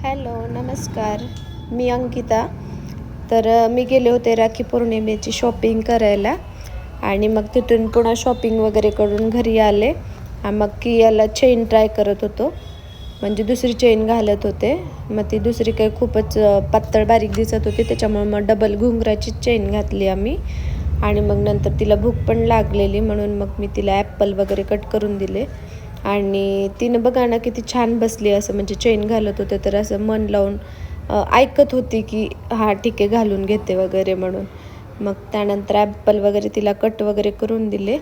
Hello नमस्कार, मी अंकिता. मी गेले होते राखी पौर्णिमेची शॉपिंग करायला आणि मग तिथून पुन्हा शॉपिंग वगैरे करून घरी आले. मग कियाला चेन ट्राय करत होतो, म्हणजे दुसरी चेन घालत होते. मग ती दुसरी काही खूपच पातळ बारीक दिसत होती, त्याच्यामुळे मग डबल घुंगराची चेन घातली आम्ही. आणि मग नंतर तिला भूक पण लागलेली, म्हणून मग मी तिला ॲपल वगैरे कट करून दिले. आणि तिनं बघा ना किती छान बसली, असं म्हणजे चेन घालत होते तर असं मन लावून ऐकत होती की हा ठीक आहे घालून घेते वगैरे म्हणून. मग त्यानंतर ॲपल वगैरे तिला कट वगैरे करून दिले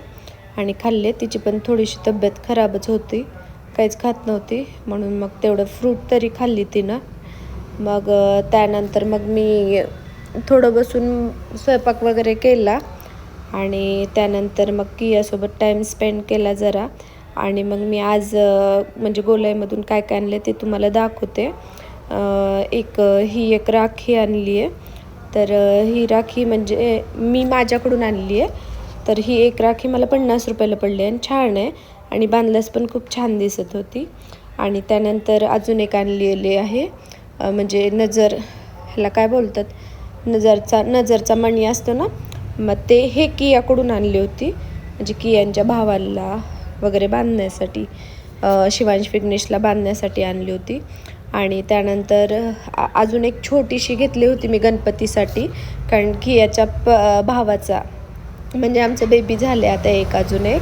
आणि खाल्ले. तिची पण थोडीशी तब्येत खराबच होती, काहीच खात नव्हती, म्हणून मग तेवढं फ्रूट तरी खाल्ली तिनं. मग त्यानंतर मग मी थोडं बसून स्वयंपाक वगैरे केला आणि त्यानंतर मग कियासोबत टाईम स्पेंड केला जरा. आणि मग मी आज म्हणजे गोलाईमधून काय काय आणले ते तुम्हाला दाखवते. ही एक राखी आणली आहे. ही राखी म्हणजे मी माझ्याकडून आणली आहे. ही एक राखी मला 50 रुपयाला पडली आणि छान आहे आणि बांधल्यास पण खूप छान दिसत होती. आणि त्यानंतर अजून एक आणलेली आहे, म्हणजे ह्याला काय बोलतात, नजरचा मणी असतो ना, मग हे कियाकडून आणली होती, म्हणजे कियांच्या भावाला वगैरे बांधण्यासाठी, शिवांश विघ्नेशला बांधण्यासाठी आणली होती. आणि त्यानंतर अजून एक छोटीशी घेतली होती मी गणपतीसाठी, कारण कियाच्या भावाचा म्हणजे आमचं बेबी झाले आता एक अजून एक,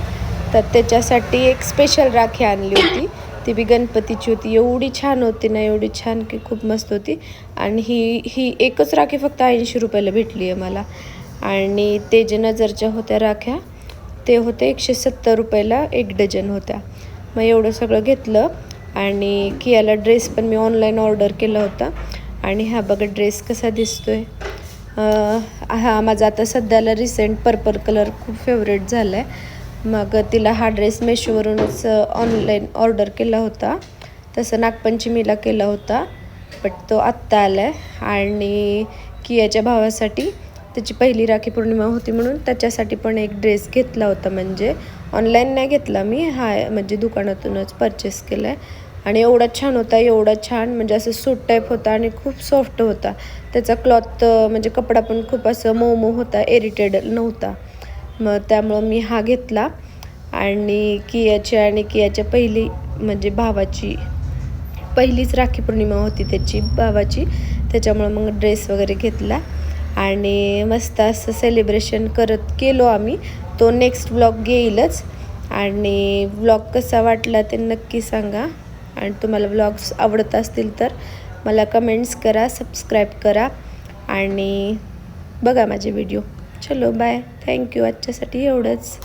तर त्याच्यासाठी एक स्पेशल राखी आणली होती. ती बी गणपतीची होती, एवढी छान होती ना, एवढी छान की खूप मस्त होती. आणि ही एकच राखी फक्त 80 रुपयाला भेटली आहे मला. आणि ते जे नजरच्या होत्या राख्या ते होते 170 रुपयाला 1 डझन होत्या. मग एवढं सगळं घेतलं. आणि कियाला ड्रेस पण मी ऑनलाईन ऑर्डर केला होता. आणि हा बघा ड्रेस कसा दिसतोय. हा माझा आता सध्याला रिसेंट पर्पल कलर खूप फेवरेट झाला आहे. मग तिला हा ड्रेस मेशोवरूनच ऑनलाईन ऑर्डर केला होता. तसं नागपंचमीला केला होता, बट तो आत्ता आला आहे. आणि कियाच्या भावासाठी त्याची पहिली राखी पौर्णिमा होती म्हणून त्याच्यासाठी पण एक ड्रेस घेतला होता, म्हणजे ऑनलाईन नाही घेतला मी, म्हणजे दुकानातूनच परचेस केला आहे. आणि एवढा छान होता, एवढा छान, म्हणजे असं सूट टाईप होता आणि खूप सॉफ्ट होता. त्याचा क्लॉथ म्हणजे कपडा पण खूप असं मऊ होता, इरिटेड नव्हता. मग त्यामुळं मी हा घेतला. आणि कियाच्या पहिली म्हणजे भावाची पहिलीच राखी पौर्णिमा होती त्याची भावाची, त्याच्यामुळं मग ड्रेस वगैरे घेतला आणि मस्त असं सेलिब्रेशन केलो आम्ही. तो नेक्स्ट व्लॉग येईलच. आणि व्लॉग कसा वाटला ते नक्की सांगा. आणि तुम्हाला व्लॉग्स आवडत असतील तर मला कमेंट्स करा, सबस्क्राईब करा आणि बघा माझे व्हिडिओ. चलो बाय, थँक्यू. आजच्यासाठी एवढंच.